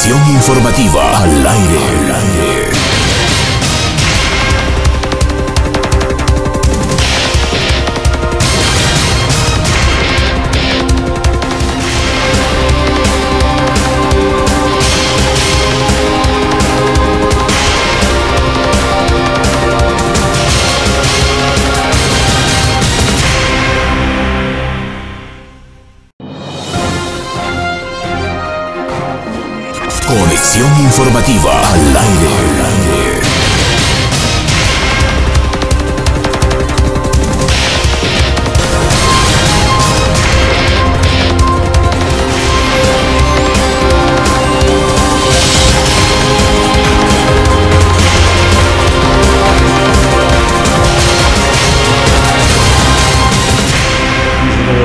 Conexión informativa al aire. Conexión informativa al aire.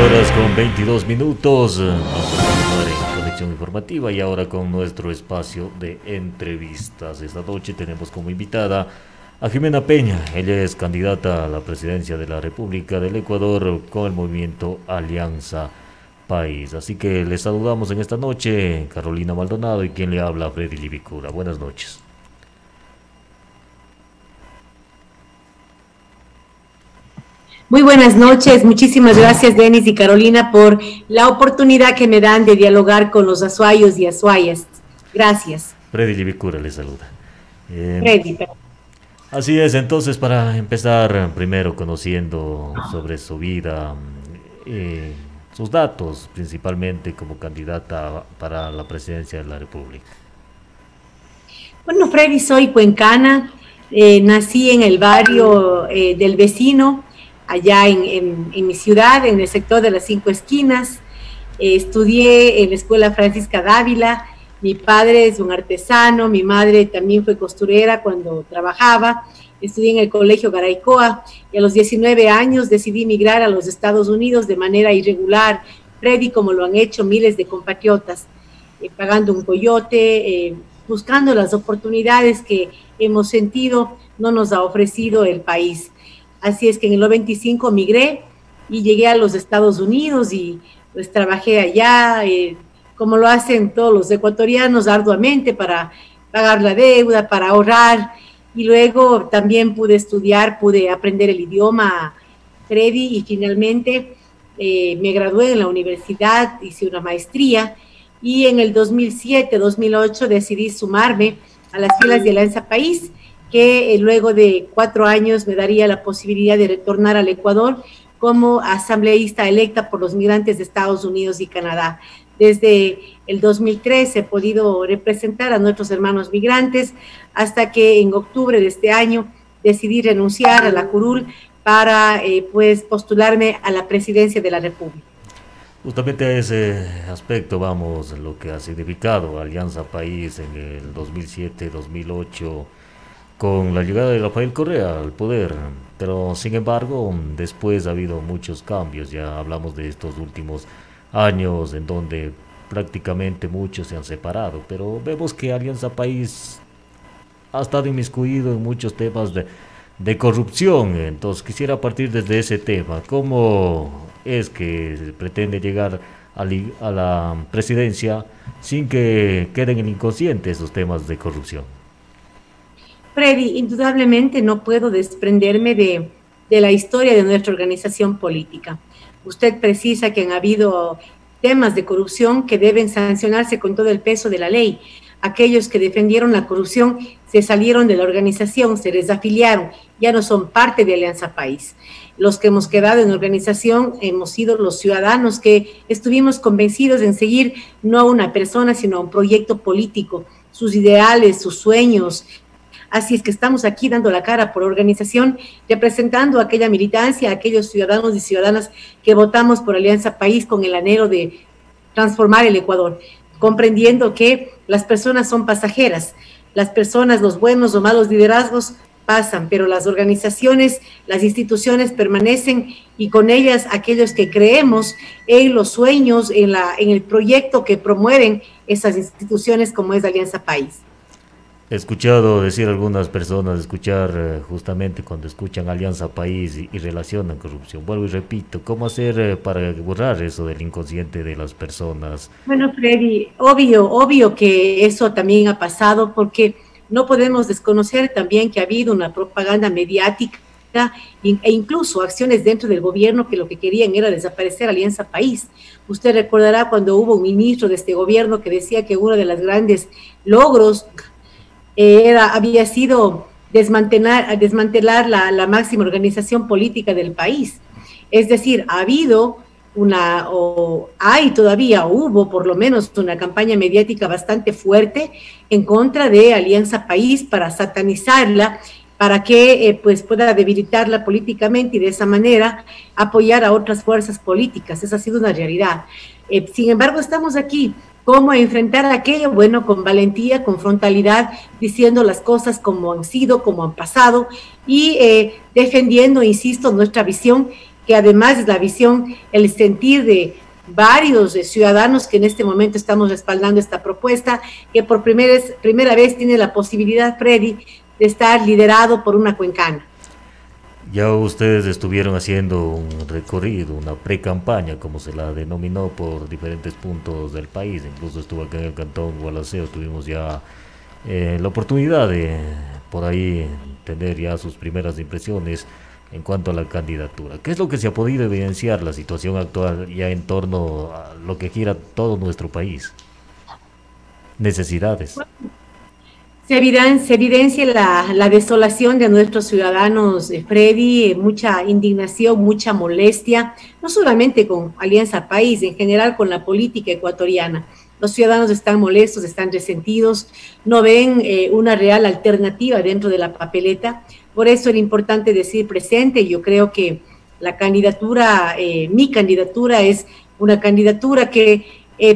Horas con 22 minutos. Conexión informativa y ahora con nuestro espacio de entrevistas. Esta noche tenemos como invitada a Jimena Peña. Ella es candidata a la presidencia de la República del Ecuador con el movimiento Alianza País. Así que les saludamos en esta noche Carolina Maldonado y quien le habla, Freddy Livicura. Buenas noches. Muy buenas noches, muchísimas gracias Denis y Carolina por la oportunidad que me dan de dialogar con los azuayos y azuayas. Gracias. Freddy Livicura les saluda. Freddy. Así es, entonces para empezar primero conociendo sobre su vida, sus datos principalmente como candidata para la presidencia de la República. Bueno, Freddy, soy cuencana, nací en el barrio del Vecino, allá en mi ciudad, en el sector de las 5 esquinas. Estudié en la Escuela Francisca Dávila. Mi padre es un artesano, mi madre también fue costurera cuando trabajaba. Estudié en el Colegio Garaycoa y a los 19 años decidí emigrar a los Estados Unidos de manera irregular, Freddy, como lo han hecho miles de compatriotas, pagando un coyote, buscando las oportunidades que hemos sentido no nos ha ofrecido el país. Así es que en el 95 migré y llegué a los Estados Unidos y pues trabajé allá, como lo hacen todos los ecuatorianos, arduamente para pagar la deuda, para ahorrar. Y luego también pude estudiar, pude aprender el idioma, Freddy, y finalmente me gradué en la universidad, hice una maestría y en el 2007-2008 decidí sumarme a las filas de Alianza País, que luego de 4 años me daría la posibilidad de retornar al Ecuador como asambleísta electa por los migrantes de Estados Unidos y Canadá. Desde el 2003 he podido representar a nuestros hermanos migrantes hasta que en octubre de este año decidí renunciar a la curul para pues postularme a la presidencia de la República. Justamente a ese aspecto vamos, lo que ha significado Alianza País en el 2007-2008 con la llegada de Rafael Correa al poder, pero sin embargo después ha habido muchos cambios. Ya hablamos de estos últimos años en donde prácticamente muchos se han separado, pero vemos que Alianza País ha estado inmiscuido en muchos temas de corrupción. Entonces quisiera partir desde ese tema. ¿Cómo es que se pretende llegar a la presidencia sin que queden en inconsciente esos temas de corrupción? Freddy, indudablemente no puedo desprenderme de la historia de nuestra organización política. Usted precisa que han habido temas de corrupción que deben sancionarse con todo el peso de la ley. Aquellos que defendieron la corrupción se salieron de la organización, se desafiliaron, ya no son parte de Alianza País. Los que hemos quedado en la organización hemos sido los ciudadanos que estuvimos convencidos en seguir no a una persona, sino a un proyecto político, sus ideales, sus sueños. Así es que estamos aquí dando la cara por organización, representando a aquella militancia, a aquellos ciudadanos y ciudadanas que votamos por Alianza País con el anhelo de transformar el Ecuador, comprendiendo que las personas son pasajeras, las personas, los buenos o malos liderazgos pasan, pero las organizaciones, las instituciones permanecen y con ellas aquellos que creemos en los sueños, en el proyecto que promueven esas instituciones como es Alianza País. He escuchado decir algunas personas, justamente cuando escuchan Alianza País y relacionan corrupción. Vuelvo y repito, ¿cómo hacer para borrar eso del inconsciente de las personas? Bueno, Freddy, obvio que eso también ha pasado porque no podemos desconocer también que ha habido una propaganda mediática e incluso acciones dentro del gobierno que lo que querían era desaparecer Alianza País. Usted recordará cuando hubo un ministro de este gobierno que decía que uno de los grandes logros había sido desmantelar la máxima organización política del país. Es decir, ha habido hay todavía, hubo por lo menos una campaña mediática bastante fuerte en contra de Alianza País para satanizarla, para que pues pueda debilitarla políticamente y de esa manera apoyar a otras fuerzas políticas. Esa ha sido una realidad. Sin embargo, estamos aquí. ¿Cómo enfrentar aquello? Bueno, con valentía, con frontalidad, diciendo las cosas como han sido, como han pasado y defendiendo, insisto, nuestra visión, que además es la visión, el sentir de varios ciudadanos que en este momento estamos respaldando esta propuesta, que por primera vez tiene la posibilidad, Freddy, de estar liderado por una cuencana. Ya ustedes estuvieron haciendo un recorrido, una pre-campaña, como se la denominó, por diferentes puntos del país. Incluso estuvo acá en el Cantón Gualaceo, tuvimos ya la oportunidad de por ahí tener ya sus primeras impresiones en cuanto a la candidatura. ¿Qué es lo que se ha podido evidenciar la situación actual ya en torno a lo que gira todo nuestro país? Necesidades. Se evidencia la desolación de nuestros ciudadanos, Freddy, mucha indignación, mucha molestia, no solamente con Alianza País, en general con la política ecuatoriana. Los ciudadanos están molestos, están resentidos, no ven una real alternativa dentro de la papeleta. Por eso era importante decir presente. Yo creo que la candidatura, mi candidatura es una candidatura que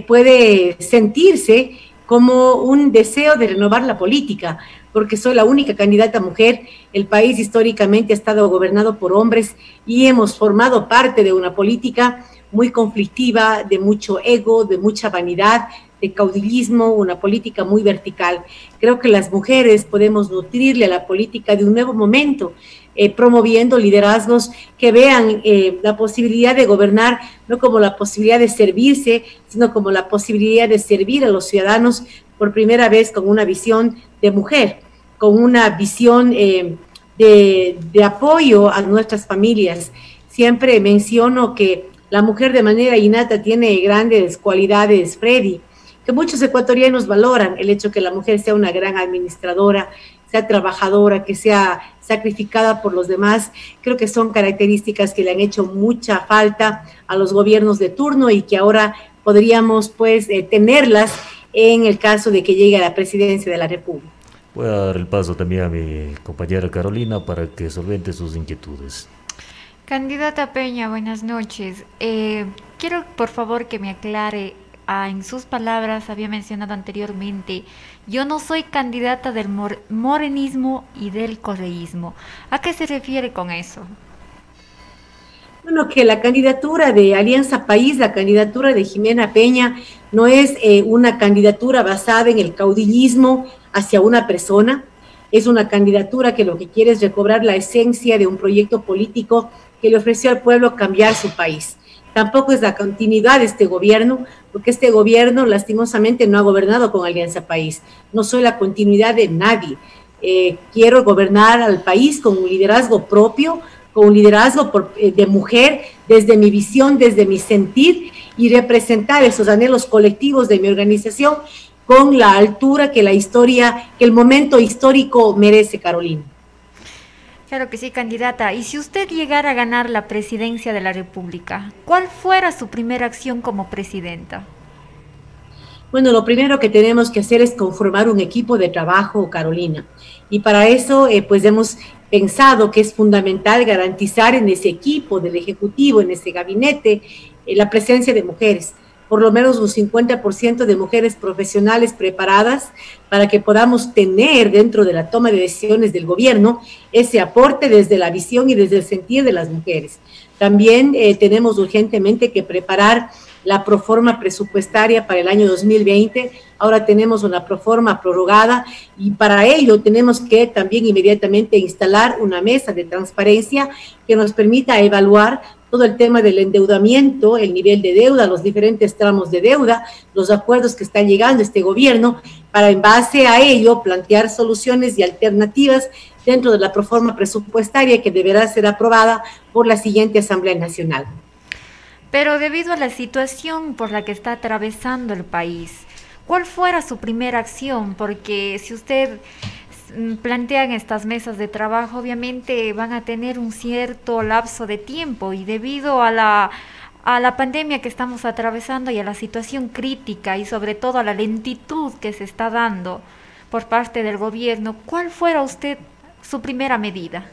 puede sentirse como un deseo de renovar la política, porque soy la única candidata mujer. El país históricamente ha estado gobernado por hombres y hemos formado parte de una política muy conflictiva, de mucho ego, de mucha vanidad, de caudillismo, una política muy vertical. Creo que las mujeres podemos nutrirle a la política de un nuevo momento, promoviendo liderazgos que vean la posibilidad de gobernar no como la posibilidad de servirse, sino como la posibilidad de servir a los ciudadanos por primera vez con una visión de mujer, con una visión de apoyo a nuestras familias. Siempre menciono que la mujer de manera innata tiene grandes cualidades, Freddy, que muchos ecuatorianos valoran, el hecho que la mujer sea una gran administradora, sea trabajadora, que sea sacrificada por los demás. Creo que son características que le han hecho mucha falta a los gobiernos de turno y que ahora podríamos pues tenerlas en el caso de que llegue a la presidencia de la República. Voy a dar el paso también a mi compañera Carolina para que solvente sus inquietudes. Candidata Peña, buenas noches. Quiero por favor que me aclare. En sus palabras había mencionado anteriormente, yo no soy candidata del morenismo y del correísmo. ¿A qué se refiere con eso? Bueno, que la candidatura de Alianza País, la candidatura de Jimena Peña, no es una candidatura basada en el caudillismo hacia una persona, es una candidatura que lo que quiere es recobrar la esencia de un proyecto político que le ofreció al pueblo cambiar su país. Tampoco es la continuidad de este gobierno, porque este gobierno lastimosamente no ha gobernado con Alianza País. No soy la continuidad de nadie. Quiero gobernar al país con un liderazgo propio, con un liderazgo de mujer, desde mi visión, desde mi sentir, y representar esos anhelos colectivos de mi organización con la altura que el momento histórico merece, Carolina. Claro que sí, candidata. Y si usted llegara a ganar la presidencia de la República, ¿cuál fuera su primera acción como presidenta? Bueno, lo primero que tenemos que hacer es conformar un equipo de trabajo, Carolina. Y para eso, pues hemos pensado que es fundamental garantizar en ese equipo del Ejecutivo, en ese gabinete, la presencia de mujeres. Por lo menos un 50% de mujeres profesionales preparadas para que podamos tener dentro de la toma de decisiones del gobierno ese aporte desde la visión y desde el sentir de las mujeres. También tenemos urgentemente que preparar la proforma presupuestaria para el año 2020. Ahora tenemos una proforma prorrogada y para ello tenemos que también inmediatamente instalar una mesa de transparencia que nos permita evaluar todo el tema del endeudamiento, el nivel de deuda, los diferentes tramos de deuda, los acuerdos que está llegando este gobierno, para en base a ello plantear soluciones y alternativas dentro de la proforma presupuestaria que deberá ser aprobada por la siguiente Asamblea Nacional. Pero debido a la situación por la que está atravesando el país, ¿cuál fuera su primera acción? Porque si usted plantea en estas mesas de trabajo, obviamente van a tener un cierto lapso de tiempo y debido a la pandemia que estamos atravesando y a la situación crítica y sobre todo a la lentitud que se está dando por parte del gobierno, ¿cuál fuera usted su primera medida?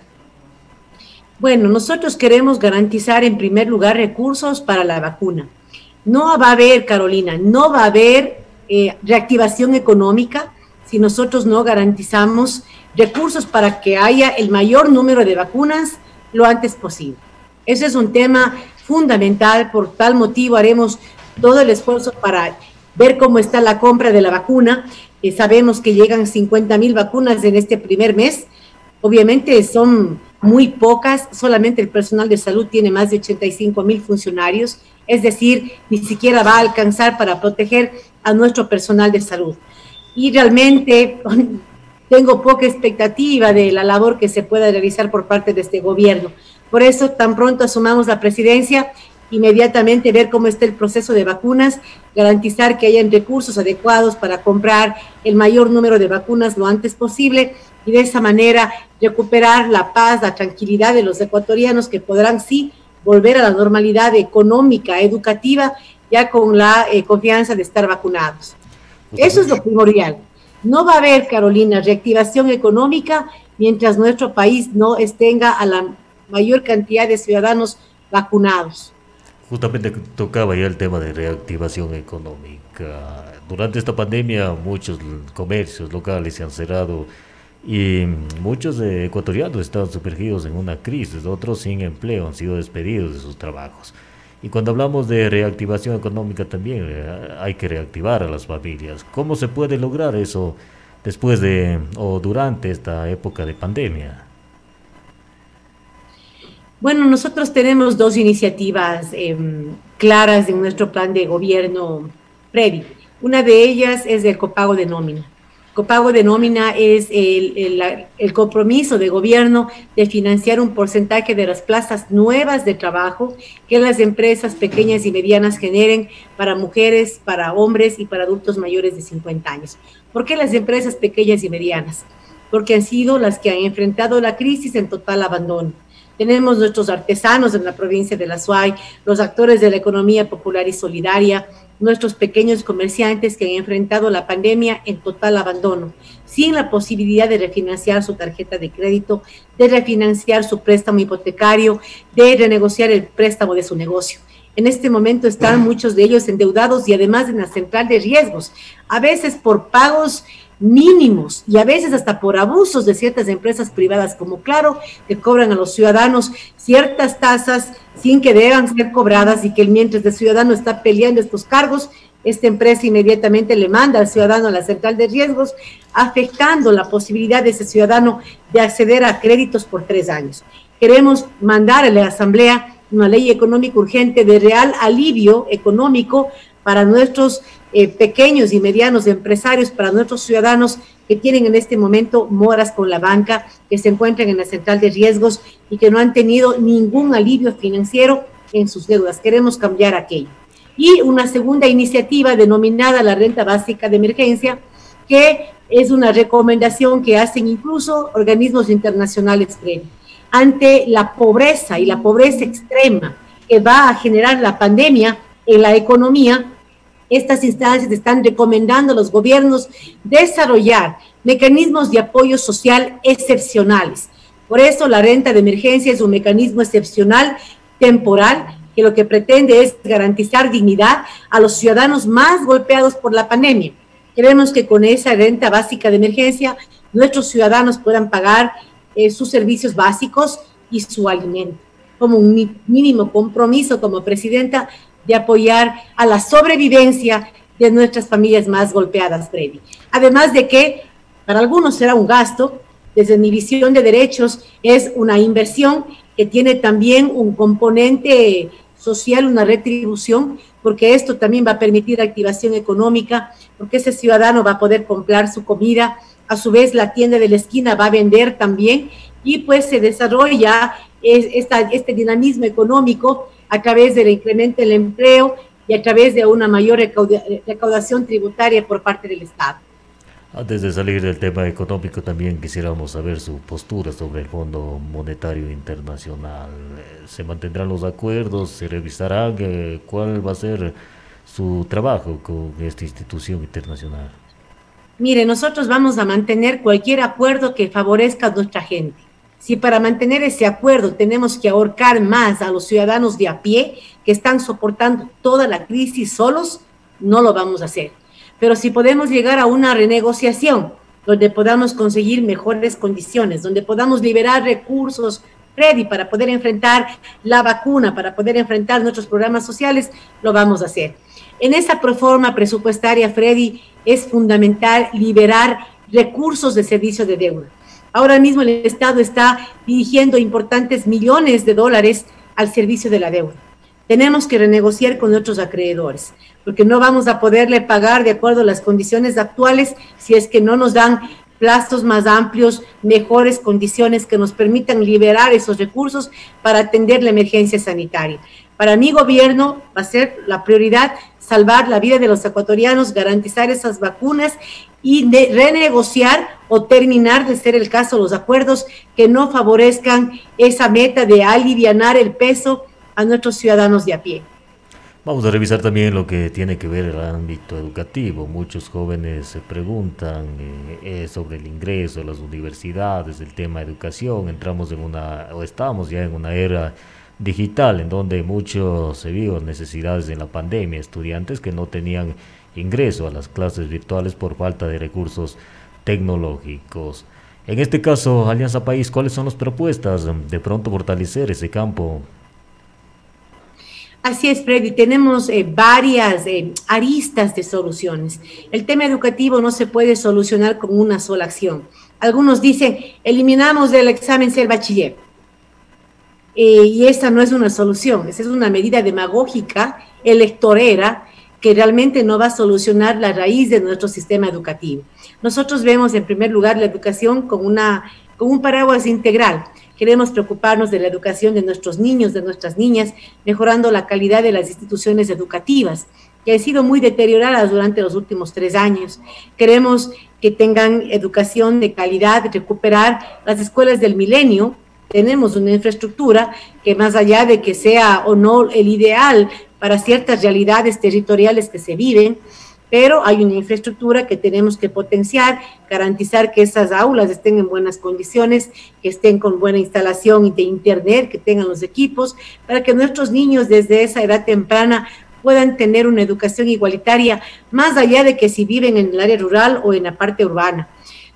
Bueno, nosotros queremos garantizar en primer lugar recursos para la vacuna. No va a haber, Carolina, no va a haber reactivación económica si nosotros no garantizamos recursos para que haya el mayor número de vacunas lo antes posible. Ese es un tema fundamental, por tal motivo haremos todo el esfuerzo para ver cómo está la compra de la vacuna. Sabemos que llegan 50,000 vacunas en este primer mes. Obviamente son muy pocas, solamente el personal de salud tiene más de 85,000 funcionarios, es decir, ni siquiera va a alcanzar para proteger a nuestro personal de salud. Y realmente tengo poca expectativa de la labor que se pueda realizar por parte de este gobierno. Por eso, tan pronto asumamos la presidencia, inmediatamente ver cómo está el proceso de vacunas, garantizar que hayan recursos adecuados para comprar el mayor número de vacunas lo antes posible y de esa manera recuperar la paz, la tranquilidad de los ecuatorianos que podrán sí volver a la normalidad económica, educativa, ya con la confianza de estar vacunados. Eso es lo primordial. No va a haber, Carolina, reactivación económica mientras nuestro país no tenga a la mayor cantidad de ciudadanos vacunados. Justamente tocaba ya el tema de reactivación económica. Durante esta pandemia muchos comercios locales se han cerrado y muchos ecuatorianos están sumergidos en una crisis, otros sin empleo, han sido despedidos de sus trabajos. Y cuando hablamos de reactivación económica también hay que reactivar a las familias. ¿Cómo se puede lograr eso después de o durante esta época de pandemia? Bueno, nosotros tenemos dos iniciativas claras en nuestro plan de gobierno previo. Una de ellas es el copago de nómina. Copago de nómina es el compromiso de gobierno de financiar un porcentaje de las plazas nuevas de trabajo que las empresas pequeñas y medianas generen para mujeres, para hombres y para adultos mayores de 50 años. ¿Por qué las empresas pequeñas y medianas? Porque han sido las que han enfrentado la crisis en total abandono. Tenemos nuestros artesanos en la provincia de La Suay, los actores de la economía popular y solidaria, nuestros pequeños comerciantes que han enfrentado la pandemia en total abandono, sin la posibilidad de refinanciar su tarjeta de crédito, de refinanciar su préstamo hipotecario, de renegociar el préstamo de su negocio. En este momento están muchos de ellos endeudados y además en la central de riesgos, a veces por pagos mínimos y a veces hasta por abusos de ciertas empresas privadas como Claro, que cobran a los ciudadanos ciertas tasas sin que deban ser cobradas y que mientras el ciudadano está peleando estos cargos, esta empresa inmediatamente le manda al ciudadano a la central de riesgos, afectando la posibilidad de ese ciudadano de acceder a créditos por 3 años. Queremos mandar a la Asamblea una ley económica urgente de real alivio económico para nuestros pequeños y medianos empresarios, para nuestros ciudadanos que tienen en este momento moras con la banca, que se encuentran en la central de riesgos y que no han tenido ningún alivio financiero en sus deudas. Queremos cambiar aquello. Y una segunda iniciativa denominada la renta básica de emergencia, que es una recomendación que hacen incluso organismos internacionales previos. Ante la pobreza y la pobreza extrema que va a generar la pandemia en la economía, estas instancias están recomendando a los gobiernos desarrollar mecanismos de apoyo social excepcionales. Por eso la renta de emergencia es un mecanismo excepcional, temporal, que lo que pretende es garantizar dignidad a los ciudadanos más golpeados por la pandemia. Queremos que con esa renta básica de emergencia nuestros ciudadanos puedan pagar sus servicios básicos y su alimento. Como un mínimo compromiso como presidenta, de apoyar a la sobrevivencia de nuestras familias más golpeadas, Freddy. Además de que para algunos será un gasto, desde mi visión de derechos es una inversión que tiene también un componente social, una retribución, porque esto también va a permitir activación económica, porque ese ciudadano va a poder comprar su comida, a su vez la tienda de la esquina va a vender también, y pues se desarrolla este dinamismo económico a través del incremento del empleo y a través de una mayor recaudación tributaria por parte del Estado. Antes de salir del tema económico, también quisiéramos saber su postura sobre el Fondo Monetario Internacional. ¿Se mantendrán los acuerdos? ¿Se revisarán? ¿Cuál va a ser su trabajo con esta institución internacional? Mire, nosotros vamos a mantener cualquier acuerdo que favorezca a nuestra gente. Si para mantener ese acuerdo tenemos que ahorcar más a los ciudadanos de a pie que están soportando toda la crisis solos, no lo vamos a hacer. Pero si podemos llegar a una renegociación donde podamos conseguir mejores condiciones, donde podamos liberar recursos ready para poder enfrentar la vacuna, para poder enfrentar nuestros programas sociales, lo vamos a hacer. En esa proforma presupuestaria, Freddy, es fundamental liberar recursos de servicio de deuda. Ahora mismo el Estado está dirigiendo importantes millones de dólares al servicio de la deuda. Tenemos que renegociar con nuestros acreedores, porque no vamos a poderle pagar de acuerdo a las condiciones actuales si es que no nos dan plazos más amplios, mejores condiciones que nos permitan liberar esos recursos para atender la emergencia sanitaria. Para mi gobierno va a ser la prioridad salvar la vida de los ecuatorianos, garantizar esas vacunas y renegociar o terminar de ser el caso los acuerdos que no favorezcan esa meta de alivianar el peso a nuestros ciudadanos de a pie. Vamos a revisar también lo que tiene que ver el ámbito educativo. Muchos jóvenes se preguntan sobre el ingreso a las universidades, el tema de educación. Estamos ya en una era digital en donde muchos se vieron necesidades en la pandemia, estudiantes que no tenían ingreso a las clases virtuales por falta de recursos tecnológicos. En este caso, Alianza País, ¿cuáles son las propuestas de pronto fortalecer ese campo? Así es, Freddy, tenemos varias aristas de soluciones. El tema educativo no se puede solucionar con una sola acción. Algunos dicen, eliminamos el examen ser bachiller. Y esa no es una solución, esa es una medida demagógica, electorera, que realmente no va a solucionar la raíz de nuestro sistema educativo. Nosotros vemos en primer lugar la educación como un paraguas integral. Queremos preocuparnos de la educación de nuestros niños, de nuestras niñas, mejorando la calidad de las instituciones educativas, que han sido muy deterioradas durante los últimos 3 años. Queremos que tengan educación de calidad, recuperar las escuelas del milenio. Tenemos una infraestructura que, más allá de que sea o no el ideal para ciertas realidades territoriales que se viven, pero hay una infraestructura que tenemos que potenciar, garantizar que esas aulas estén en buenas condiciones, que estén con buena instalación de internet, que tengan los equipos, para que nuestros niños desde esa edad temprana puedan tener una educación igualitaria, más allá de que si viven en el área rural o en la parte urbana.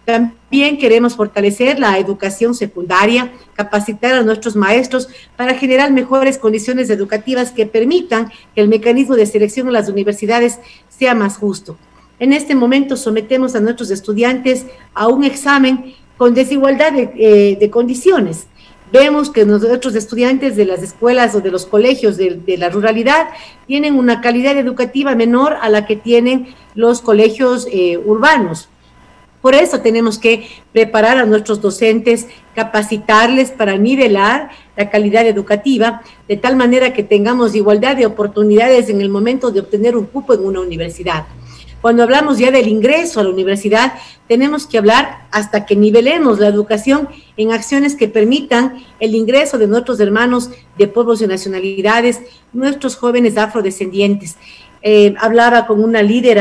También queremos fortalecer la educación secundaria, capacitar a nuestros maestros para generar mejores condiciones educativas que permitan que el mecanismo de selección en las universidades sea más justo. En este momento sometemos a nuestros estudiantes a un examen con desigualdad de condiciones. Vemos que nuestros estudiantes de las escuelas o de los colegios de la ruralidad tienen una calidad educativa menor a la que tienen los colegios urbanos. Por eso tenemos que preparar a nuestros docentes, capacitarles para nivelar la calidad educativa, de tal manera que tengamos igualdad de oportunidades en el momento de obtener un cupo en una universidad. Cuando hablamos ya del ingreso a la universidad, tenemos que hablar hasta que nivelemos la educación en acciones que permitan el ingreso de nuestros hermanos de pueblos y nacionalidades, nuestros jóvenes afrodescendientes. Hablaba con una líder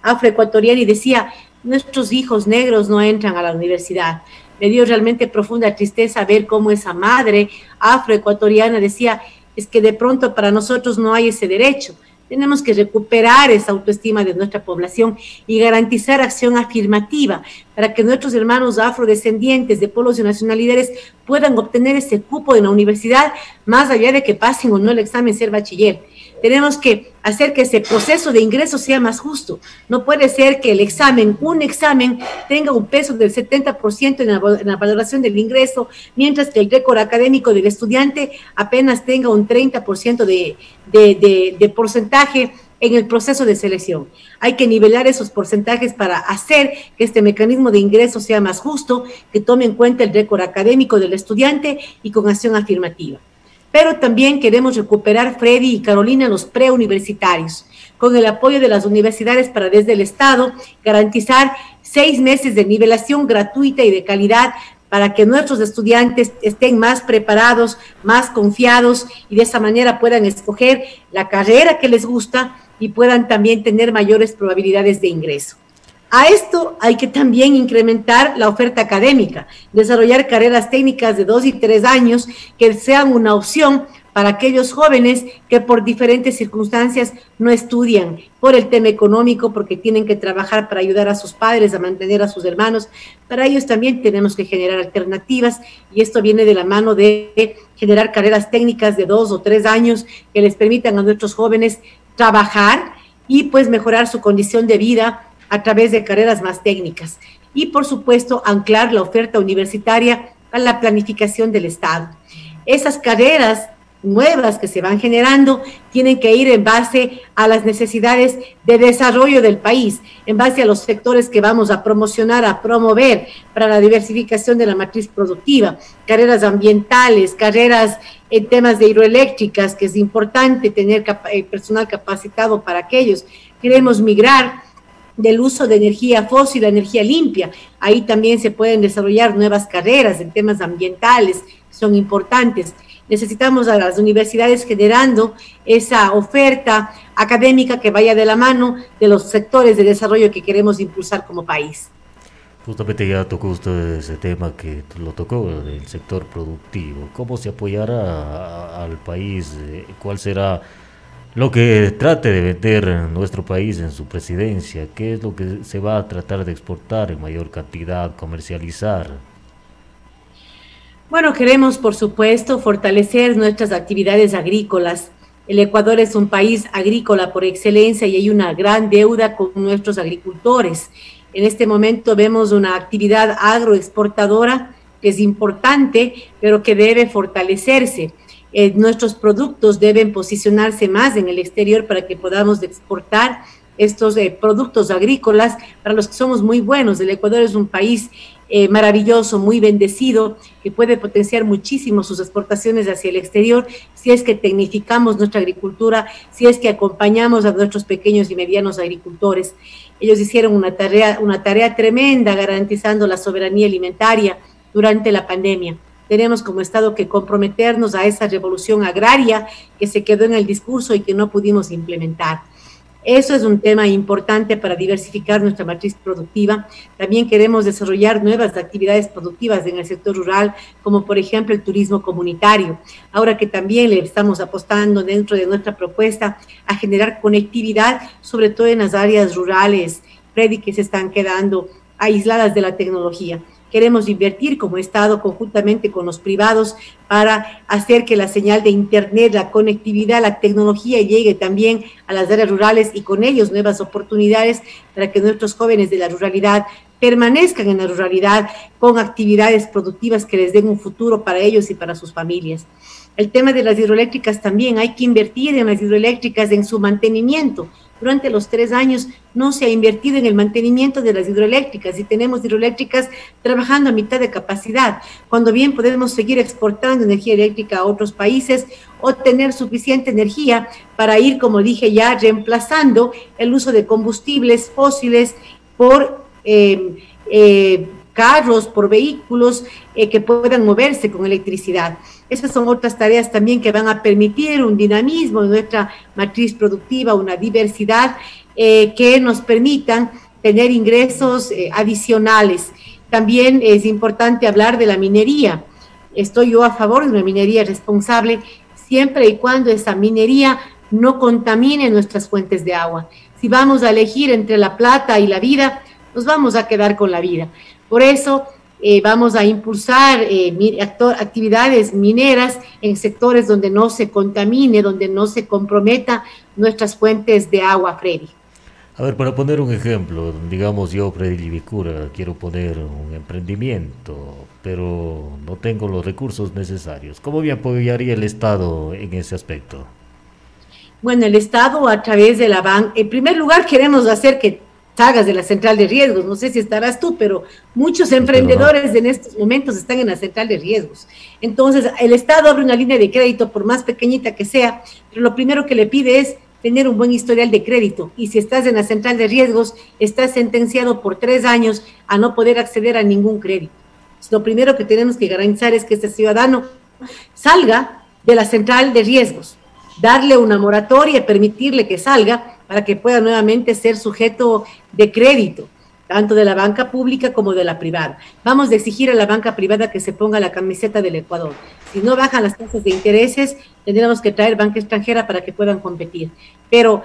afroecuatoriana y decía, nuestros hijos negros no entran a la universidad. Me dio realmente profunda tristeza ver cómo esa madre afroecuatoriana decía, es que de pronto para nosotros no hay ese derecho. Tenemos que recuperar esa autoestima de nuestra población y garantizar acción afirmativa para que nuestros hermanos afrodescendientes de pueblos y nacionalidades puedan obtener ese cupo en la universidad, más allá de que pasen o no el examen ser bachiller. Tenemos que hacer que ese proceso de ingreso sea más justo. No puede ser que un examen tenga un peso del 70% en la valoración del ingreso, mientras que el récord académico del estudiante apenas tenga un 30% de porcentaje en el proceso de selección. Hay que nivelar esos porcentajes para hacer que este mecanismo de ingreso sea más justo, que tome en cuenta el récord académico del estudiante y con acción afirmativa. Pero también queremos recuperar, Freddy y Carolina, los preuniversitarios, con el apoyo de las universidades para desde el Estado garantizar 6 meses de nivelación gratuita y de calidad para que nuestros estudiantes estén más preparados, más confiados y de esa manera puedan escoger la carrera que les gusta y puedan también tener mayores probabilidades de ingreso. A esto hay que también incrementar la oferta académica, desarrollar carreras técnicas de 2 y 3 años que sean una opción para aquellos jóvenes que por diferentes circunstancias no estudian, por el tema económico, porque tienen que trabajar para ayudar a sus padres, a mantener a sus hermanos. Para ellos también tenemos que generar alternativas y esto viene de la mano de generar carreras técnicas de 2 o 3 años que les permitan a nuestros jóvenes trabajar y pues mejorar su condición de vida a través de carreras más técnicas. Y, por supuesto, anclar la oferta universitaria a la planificación del Estado. Esas carreras nuevas que se van generando tienen que ir en base a las necesidades de desarrollo del país, en base a los sectores que vamos a promocionar, a promover para la diversificación de la matriz productiva, carreras ambientales, carreras en temas de hidroeléctricas, que es importante tener personal capacitado para aquellos. Queremos migrar del uso de energía fósil a energía limpia. Ahí también se pueden desarrollar nuevas carreras en temas ambientales, son importantes. Necesitamos a las universidades generando esa oferta académica que vaya de la mano de los sectores de desarrollo que queremos impulsar como país. Justamente ya tocó usted ese tema que lo tocó, del sector productivo. ¿Cómo se apoyará al país? ¿Cuál será lo que trate de vender nuestro país en su presidencia? ¿Qué es lo que se va a tratar de exportar en mayor cantidad, comercializar? Bueno, queremos, por supuesto, fortalecer nuestras actividades agrícolas. El Ecuador es un país agrícola por excelencia y hay una gran deuda con nuestros agricultores. En este momento vemos una actividad agroexportadora que es importante, pero que debe fortalecerse. Nuestros productos deben posicionarse más en el exterior para que podamos exportar estos productos agrícolas para los que somos muy buenos. El Ecuador es un país maravilloso, muy bendecido, que puede potenciar muchísimo sus exportaciones hacia el exterior si es que tecnificamos nuestra agricultura, si es que acompañamos a nuestros pequeños y medianos agricultores. Ellos hicieron una tarea tremenda garantizando la soberanía alimentaria durante la pandemia. Tenemos como Estado que comprometernos a esa revolución agraria que se quedó en el discurso y que no pudimos implementar. Eso es un tema importante para diversificar nuestra matriz productiva. También queremos desarrollar nuevas actividades productivas en el sector rural, como por ejemplo el turismo comunitario. Ahora que también le estamos apostando dentro de nuestra propuesta a generar conectividad, sobre todo en las áreas rurales, Freddy, que se están quedando aisladas de la tecnología. Queremos invertir como Estado conjuntamente con los privados para hacer que la señal de Internet, la conectividad, la tecnología llegue también a las áreas rurales y con ellos nuevas oportunidades para que nuestros jóvenes de la ruralidad permanezcan en la ruralidad con actividades productivas que les den un futuro para ellos y para sus familias. El tema de las hidroeléctricas también, hay que invertir en las hidroeléctricas, en su mantenimiento. Durante los 3 años no se ha invertido en el mantenimiento de las hidroeléctricas y tenemos hidroeléctricas trabajando a mitad de capacidad, cuando bien podemos seguir exportando energía eléctrica a otros países o tener suficiente energía para ir, como dije ya, reemplazando el uso de combustibles fósiles por carros, por vehículos que puedan moverse con electricidad. Esas son otras tareas también que van a permitir un dinamismo en nuestra matriz productiva, una diversidad que nos permitan tener ingresos adicionales. También es importante hablar de la minería. Estoy yo a favor de una minería responsable siempre y cuando esa minería no contamine nuestras fuentes de agua. Si vamos a elegir entre la plata y la vida, nos vamos a quedar con la vida. Por eso vamos a impulsar actividades mineras en sectores donde no se contamine, donde no se comprometa nuestras fuentes de agua, Freddy. A ver, para poner un ejemplo, digamos yo, Freddy Livicura, quiero poner un emprendimiento, pero no tengo los recursos necesarios. ¿Cómo me apoyaría el Estado en ese aspecto? Bueno, el Estado a través de la banca, en primer lugar queremos hacer que salgas de la central de riesgos, no sé si estarás tú, pero muchos emprendedores en estos momentos están en la central de riesgos. Entonces, el Estado abre una línea de crédito, por más pequeñita que sea, pero lo primero que le pide es tener un buen historial de crédito, y si estás en la central de riesgos, estás sentenciado por 3 años a no poder acceder a ningún crédito. Lo primero que tenemos que garantizar es que este ciudadano salga de la central de riesgos, darle una moratoria y permitirle que salga para que pueda nuevamente ser sujeto de crédito, tanto de la banca pública como de la privada. Vamos a exigir a la banca privada que se ponga la camiseta del Ecuador. Si no bajan las tasas de intereses, tendremos que traer banca extranjera para que puedan competir. Pero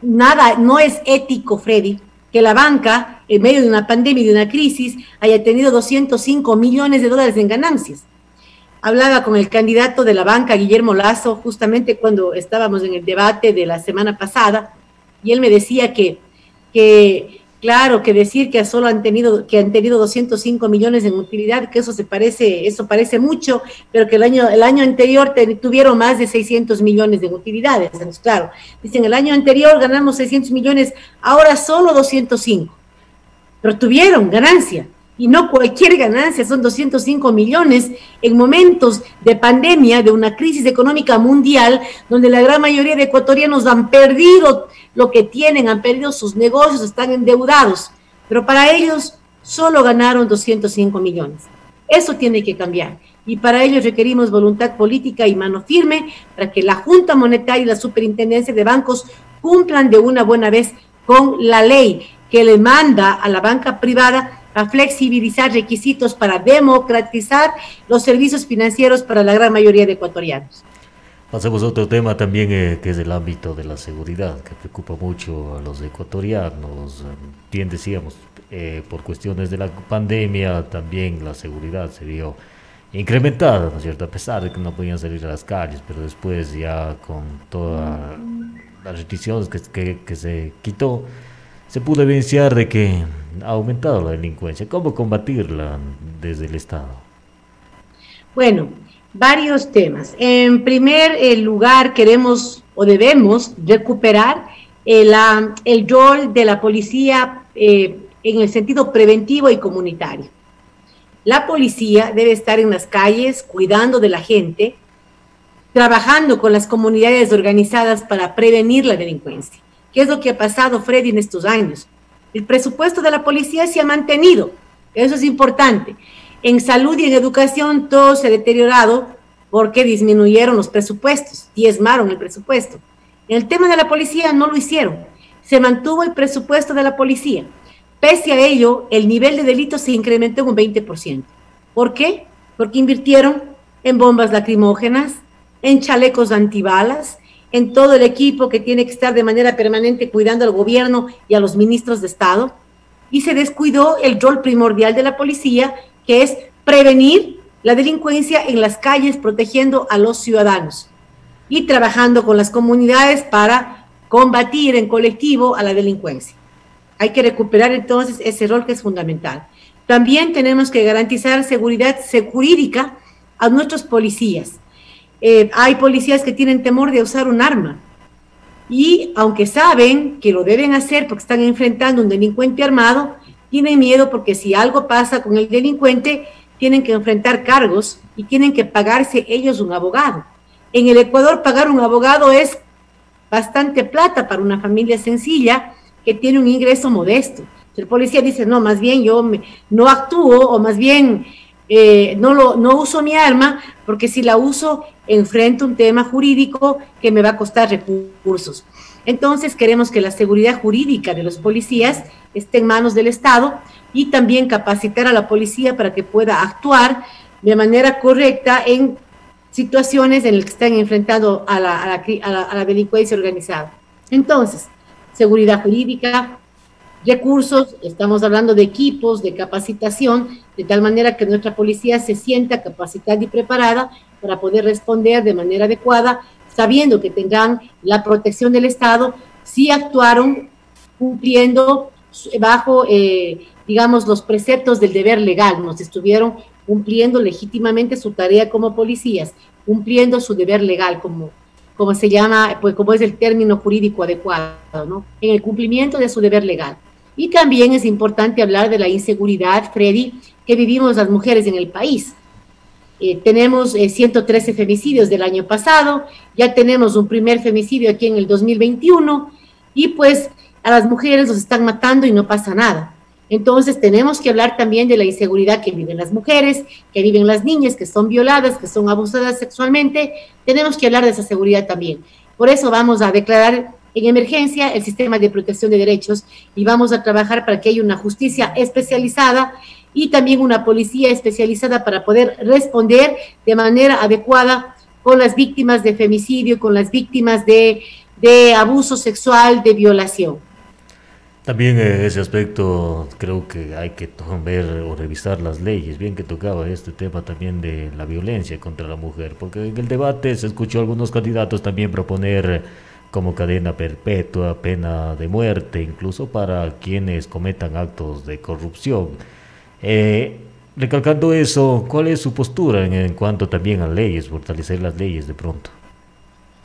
no es ético, Freddy, que la banca, en medio de una pandemia y de una crisis, haya tenido 205 millones de dólares en ganancias. Hablaba con el candidato de la banca, Guillermo Lazo, justamente cuando estábamos en el debate de la semana pasada, y él me decía que claro, que decir que solo han tenido 205 millones en utilidad, que eso parece mucho, pero que el año anterior tuvieron más de 600 millones de utilidades. Entonces, claro, dicen, el año anterior ganamos 600 millones, ahora solo 205, pero tuvieron ganancia. Y no cualquier ganancia, son 205 millones en momentos de pandemia, de una crisis económica mundial, donde la gran mayoría de ecuatorianos han perdido lo que tienen, han perdido sus negocios, están endeudados, pero para ellos solo ganaron 205 millones. Eso tiene que cambiar, y para ello requerimos voluntad política y mano firme para que la Junta Monetaria y la Superintendencia de Bancos cumplan de una buena vez con la ley que le manda a la banca privada a flexibilizar requisitos para democratizar los servicios financieros para la gran mayoría de ecuatorianos. Pasemos a otro tema también que es el ámbito de la seguridad, que preocupa mucho a los ecuatorianos. Bien decíamos, por cuestiones de la pandemia también la seguridad se vio incrementada, ¿no es cierto? A pesar de que no podían salir a las calles, pero después ya con todas las restricciones que se quitó, se pudo evidenciar de que ha aumentado la delincuencia. ¿Cómo combatirla desde el Estado? Bueno, varios temas. En primer lugar, queremos o debemos recuperar el rol de la policía en el sentido preventivo y comunitario. La policía debe estar en las calles cuidando de la gente, trabajando con las comunidades organizadas para prevenir la delincuencia. ¿Qué es lo que ha pasado, Freddy, en estos años? El presupuesto de la policía se ha mantenido, eso es importante. En salud y en educación todo se ha deteriorado porque disminuyeron los presupuestos, diezmaron el presupuesto. En el tema de la policía no lo hicieron, se mantuvo el presupuesto de la policía. Pese a ello, el nivel de delitos se incrementó en un 20%. ¿Por qué? Porque invirtieron en bombas lacrimógenas, en chalecos antibalas, en todo el equipo que tiene que estar de manera permanente cuidando al gobierno y a los ministros de Estado, y se descuidó el rol primordial de la policía, que es prevenir la delincuencia en las calles, protegiendo a los ciudadanos y trabajando con las comunidades para combatir en colectivo a la delincuencia. Hay que recuperar entonces ese rol que es fundamental. También tenemos que garantizar seguridad jurídica a nuestros policías. Hay policías que tienen temor de usar un arma y aunque saben que lo deben hacer porque están enfrentando a un delincuente armado, tienen miedo porque si algo pasa con el delincuente, tienen que enfrentar cargos y tienen que pagarse ellos un abogado. En el Ecuador pagar un abogado es bastante plata para una familia sencilla que tiene un ingreso modesto. El policía dice, no, más bien yo no actúo o más bien no uso mi arma porque si la uso enfrento un tema jurídico que me va a costar recursos. Entonces queremos que la seguridad jurídica de los policías esté en manos del Estado y también capacitar a la policía para que pueda actuar de manera correcta en situaciones en las que están enfrentando a la delincuencia organizada. Entonces, seguridad jurídica, recursos, estamos hablando de equipos, de capacitación, de tal manera que nuestra policía se sienta capacitada y preparada para poder responder de manera adecuada, sabiendo que tendrán la protección del Estado, si actuaron cumpliendo bajo, digamos, los preceptos del deber legal, nos estuvieron cumpliendo legítimamente su tarea como policías, cumpliendo su deber legal, como se llama, pues como es el término jurídico adecuado, ¿no? En el cumplimiento de su deber legal. Y también es importante hablar de la inseguridad, Freddy, que vivimos las mujeres en el país. Tenemos 113 femicidios del año pasado, ya tenemos un primer femicidio aquí en el 2021, y pues a las mujeres los están matando y no pasa nada. Entonces tenemos que hablar también de la inseguridad que viven las mujeres, que viven las niñas, que son violadas, que son abusadas sexualmente. Tenemos que hablar de esa seguridad también. Por eso vamos a declarar en emergencia el sistema de protección de derechos y vamos a trabajar para que haya una justicia especializada y también una policía especializada para poder responder de manera adecuada con las víctimas de femicidio, con las víctimas de abuso sexual, de violación. También ese aspecto creo que hay que ver o revisar las leyes, bien que tocaba este tema también de la violencia contra la mujer, porque en el debate se escuchó a algunos candidatos también proponer como cadena perpetua, pena de muerte, incluso para quienes cometan actos de corrupción. Recalcando eso, ¿cuál es su postura en cuanto también a leyes, fortalecer las leyes de pronto?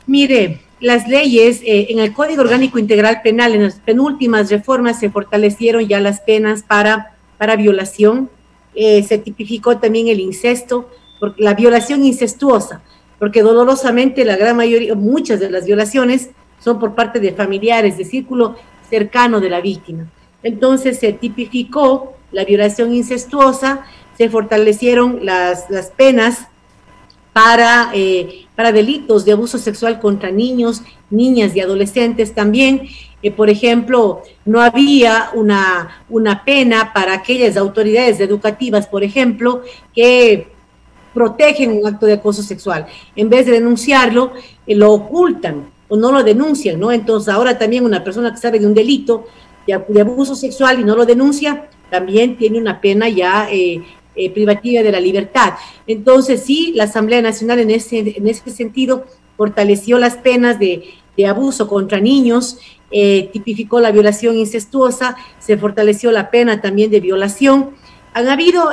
Mire, las leyes, en el Código Orgánico Integral Penal, en las penúltimas reformas se fortalecieron ya las penas para violación, se tipificó también el incesto, porque la violación incestuosa, porque dolorosamente la gran mayoría, muchas de las violaciones son por parte de familiares, de círculo cercano de la víctima. Entonces se tipificó la violación incestuosa, se fortalecieron las penas para delitos de abuso sexual contra niños, niñas y adolescentes también. Por ejemplo, no había una pena para aquellas autoridades educativas, por ejemplo, que protegen un acto de acoso sexual. En vez de denunciarlo, lo ocultan o no lo denuncian, ¿no? Entonces ahora también una persona que sabe de un delito de abuso sexual y no lo denuncia, también tiene una pena ya privativa de la libertad. Entonces sí, la Asamblea Nacional en ese sentido fortaleció las penas de abuso contra niños, tipificó la violación incestuosa, se fortaleció la pena también de violación. Han habido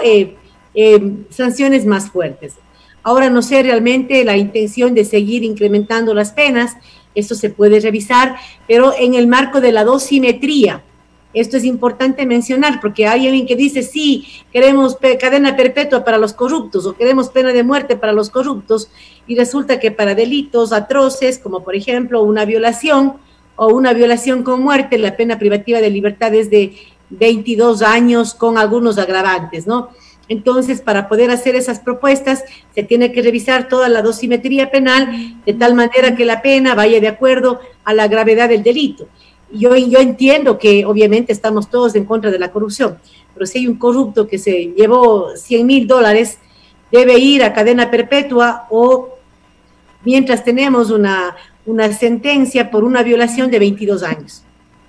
sanciones más fuertes. Ahora no sé realmente la intención de seguir incrementando las penas, esto se puede revisar, pero en el marco de la dosimetría. Esto es importante mencionar porque hay alguien que dice, sí, queremos cadena perpetua para los corruptos o queremos pena de muerte para los corruptos y resulta que para delitos atroces, como por ejemplo una violación o una violación con muerte, la pena privativa de libertad es de 22 años con algunos agravantes, ¿no? Entonces, para poder hacer esas propuestas, se tiene que revisar toda la dosimetría penal de tal manera que la pena vaya de acuerdo a la gravedad del delito. Yo entiendo que obviamente estamos todos en contra de la corrupción, pero si hay un corrupto que se llevó $100,000, debe ir a cadena perpetua o mientras tenemos una sentencia por una violación de 22 años.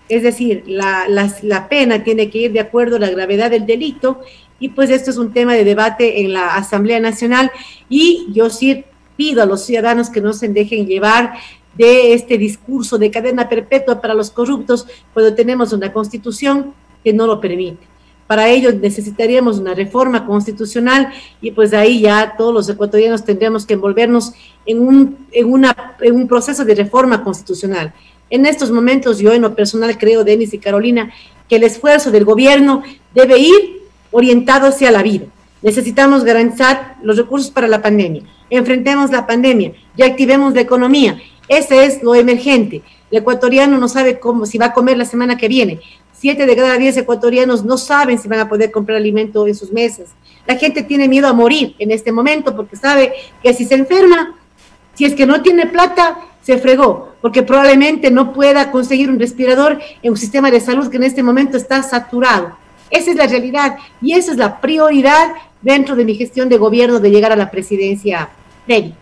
Es decir, la pena tiene que ir de acuerdo a la gravedad del delito y pues esto es un tema de debate en la Asamblea Nacional y yo sí pido a los ciudadanos que no se dejen llevar de este discurso de cadena perpetua para los corruptos cuando tenemos una constitución que no lo permite. Para ello necesitaríamos una reforma constitucional y pues ahí ya todos los ecuatorianos tendríamos que envolvernos en un proceso de reforma constitucional. En estos momentos yo en lo personal creo, Denis y Carolina, que el esfuerzo del gobierno debe ir orientado hacia la vida. Necesitamos garantizar los recursos para la pandemia. Enfrentemos la pandemia, reactivemos la economía. Ese es lo emergente. El ecuatoriano no sabe si va a comer la semana que viene. 7 de cada 10 ecuatorianos no saben si van a poder comprar alimento en sus mesas. La gente tiene miedo a morir en este momento porque sabe que si se enferma, si es que no tiene plata, se fregó, porque probablemente no pueda conseguir un respirador en un sistema de salud que en este momento está saturado. Esa es la realidad y esa es la prioridad dentro de mi gestión de gobierno de llegar a la presidencia. Freddy.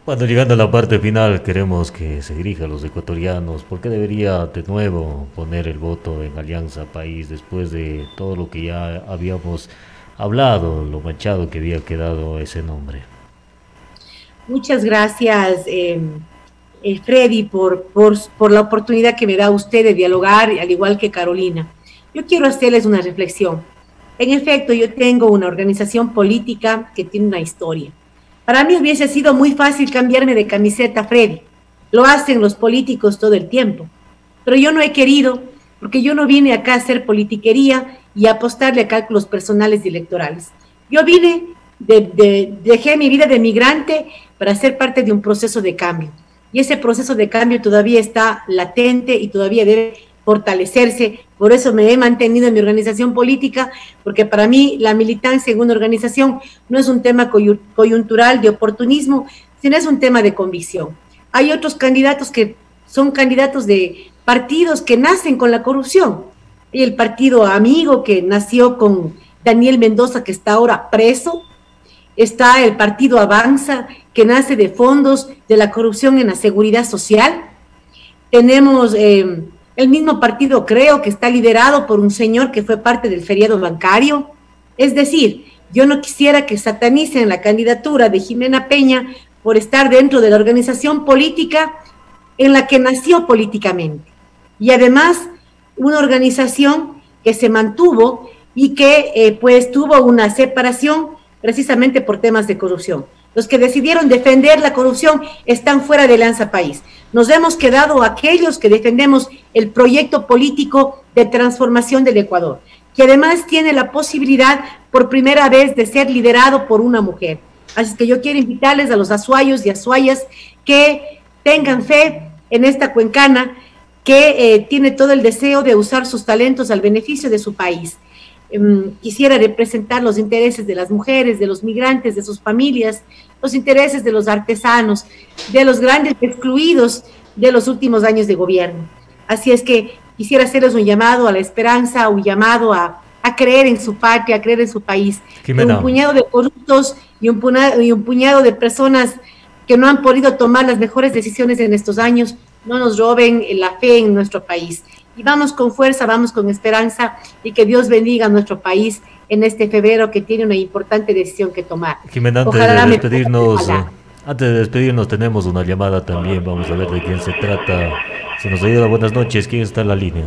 Cuando llegando a la parte final queremos que se dirija a los ecuatorianos, ¿por qué debería de nuevo poner el voto en Alianza País después de todo lo que ya habíamos hablado, lo manchado que había quedado ese nombre? Muchas gracias, Freddy, por la oportunidad que me da usted de dialogar, al igual que Carolina. Yo quiero hacerles una reflexión. En efecto, yo tengo una organización política que tiene una historia. Para mí hubiese sido muy fácil cambiarme de camiseta, Freddy. Lo hacen los políticos todo el tiempo. Pero yo no he querido, porque yo no vine acá a hacer politiquería y a apostarle a cálculos personales y electorales. Yo vine, dejé mi vida de migrante para ser parte de un proceso de cambio. Y ese proceso de cambio todavía está latente y todavía debe fortalecerse. Por eso me he mantenido en mi organización política, porque para mí la militancia en una organización no es un tema coyuntural de oportunismo, sino es un tema de convicción. Hay otros candidatos que son candidatos de partidos que nacen con la corrupción. Y el partido Amigo, que nació con Daniel Mendoza, que está ahora preso. Está el partido Avanza, que nace de fondos de la corrupción en la seguridad social. Tenemos el mismo partido, creo, que está liderado por un señor que fue parte del feriado bancario. Es decir, yo no quisiera que satanicen la candidatura de Jimena Peña por estar dentro de la organización política en la que nació políticamente. Y además, una organización que se mantuvo y que pues tuvo una separación precisamente por temas de corrupción. Los que decidieron defender la corrupción están fuera de Alianza País. Nos hemos quedado aquellos que defendemos el proyecto político de transformación del Ecuador, que además tiene la posibilidad por primera vez de ser liderado por una mujer. Así que yo quiero invitarles a los azuayos y azuayas que tengan fe en esta cuencana que tiene todo el deseo de usar sus talentos al beneficio de su país. Quisiera representar los intereses de las mujeres, de los migrantes, de sus familias, los intereses de los artesanos, de los grandes excluidos de los últimos años de gobierno. Así es que quisiera hacerles un llamado a la esperanza, un llamado a creer en su patria, a creer en su país. Un puñado de corruptos y un puñado de personas que no han podido tomar las mejores decisiones en estos años, no nos roben la fe en nuestro país. Y vamos con fuerza, vamos con esperanza y que Dios bendiga a nuestro país en este febrero que tiene una importante decisión que tomar. Jimena, antes de despedirnos tenemos una llamada también, vamos a ver de quién se trata. Si nos ayuda, buenas noches, ¿quién está en la línea?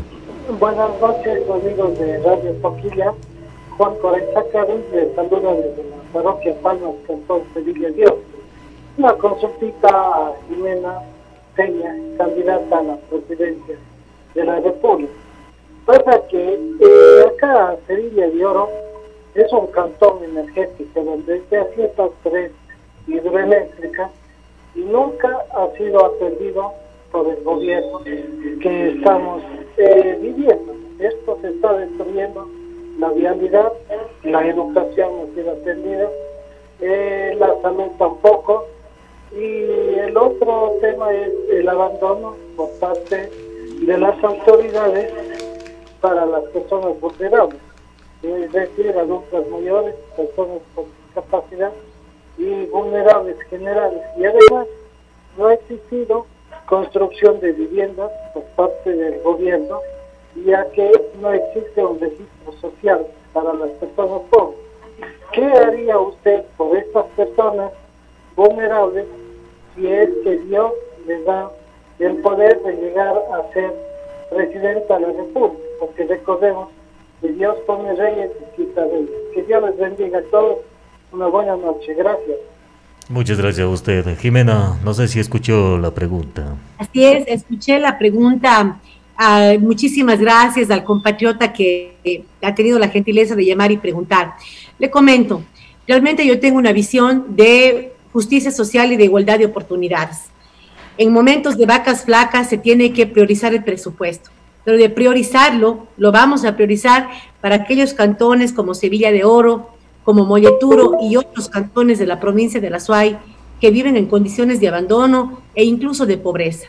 Buenas noches, amigos de Radio Toquilla. Juan Corenzaca, les saluda desde la parroquia Palmas, Cantón Sevilla Dios. Una consultita a Jimena Peña, candidata a la presidencia de la República. Pasa que acá Sevilla de Oro es un cantón energético donde se asientan 3 hidroeléctricas y nunca ha sido atendido por el gobierno que estamos viviendo. Esto se está destruyendo, la vialidad, la educación no ha sido atendida, la salud tampoco, y el otro tema es el abandono por parte de las autoridades para las personas vulnerables, es decir, adultos mayores, personas con discapacidad y vulnerables generales. Y además no ha existido construcción de viviendas por parte del gobierno, ya que no existe un registro social para las personas pobres. ¿Qué haría usted por estas personas vulnerables si es que Dios les da el poder de llegar a ser presidenta de la República? Porque recordemos que Dios pone reyes y quita reyes. Que Dios les bendiga a todos. Una buena noche. Gracias. Muchas gracias a usted. Jimena, no sé si escuchó la pregunta. Así es, escuché la pregunta. Muchísimas gracias al compatriota que ha tenido la gentileza de llamar y preguntar. Le comento, realmente yo tengo una visión de justicia social y de igualdad de oportunidades. En momentos de vacas flacas se tiene que priorizar el presupuesto, pero de priorizarlo, lo vamos a priorizar para aquellos cantones como Sevilla de Oro, como Molleturo y otros cantones de la provincia de La Suay que viven en condiciones de abandono e incluso de pobreza.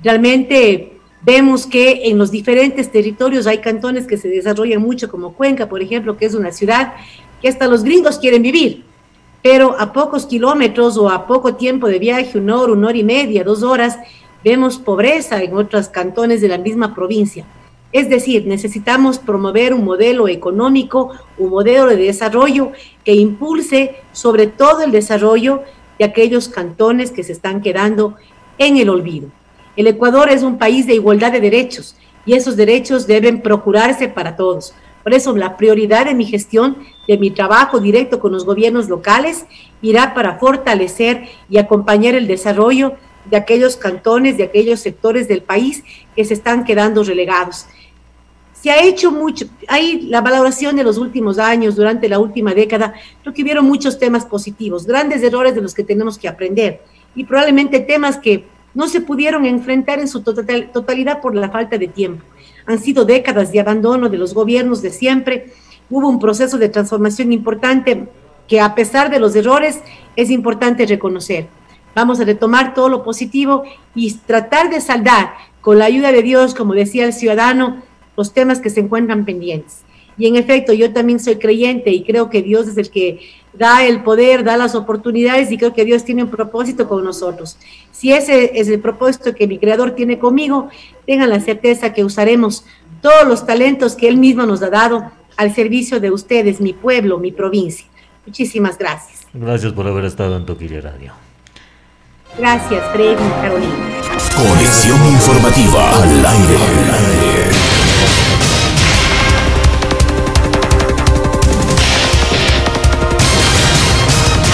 Realmente vemos que en los diferentes territorios hay cantones que se desarrollan mucho, como Cuenca, por ejemplo, que es una ciudad que hasta los gringos quieren vivir. pero a pocos kilómetros o a poco tiempo de viaje, 1 hora y media, 2 horas, vemos pobreza en otros cantones de la misma provincia. Es decir, necesitamos promover un modelo económico, un modelo de desarrollo que impulse sobre todo el desarrollo de aquellos cantones que se están quedando en el olvido. El Ecuador es un país de igualdad de derechos y esos derechos deben procurarse para todos. Por eso la prioridad de mi gestión, de mi trabajo directo con los gobiernos locales, irá para fortalecer y acompañar el desarrollo de aquellos cantones, de aquellos sectores del país que se están quedando relegados. Se ha hecho mucho, hay la valoración de los últimos años, durante la última década, creo que hubieron muchos temas positivos, grandes errores de los que tenemos que aprender y probablemente temas que no se pudieron enfrentar en su totalidad por la falta de tiempo. Han sido décadas de abandono de los gobiernos de siempre, hubo un proceso de transformación importante que a pesar de los errores es importante reconocer. Vamos a retomar todo lo positivo y tratar de saldar con la ayuda de Dios, como decía el ciudadano, los temas que se encuentran pendientes. Y en efecto, yo también soy creyente y creo que Dios es el que da el poder, da las oportunidades y creo que Dios tiene un propósito con nosotros. Si ese es el propósito que mi Creador tiene conmigo, tengan la certeza que usaremos todos los talentos que Él mismo nos ha dado al servicio de ustedes, mi pueblo, mi provincia. Muchísimas gracias. Gracias por haber estado en Toquilla Radio. Gracias, Freddy y Carolina. Conexión informativa al aire.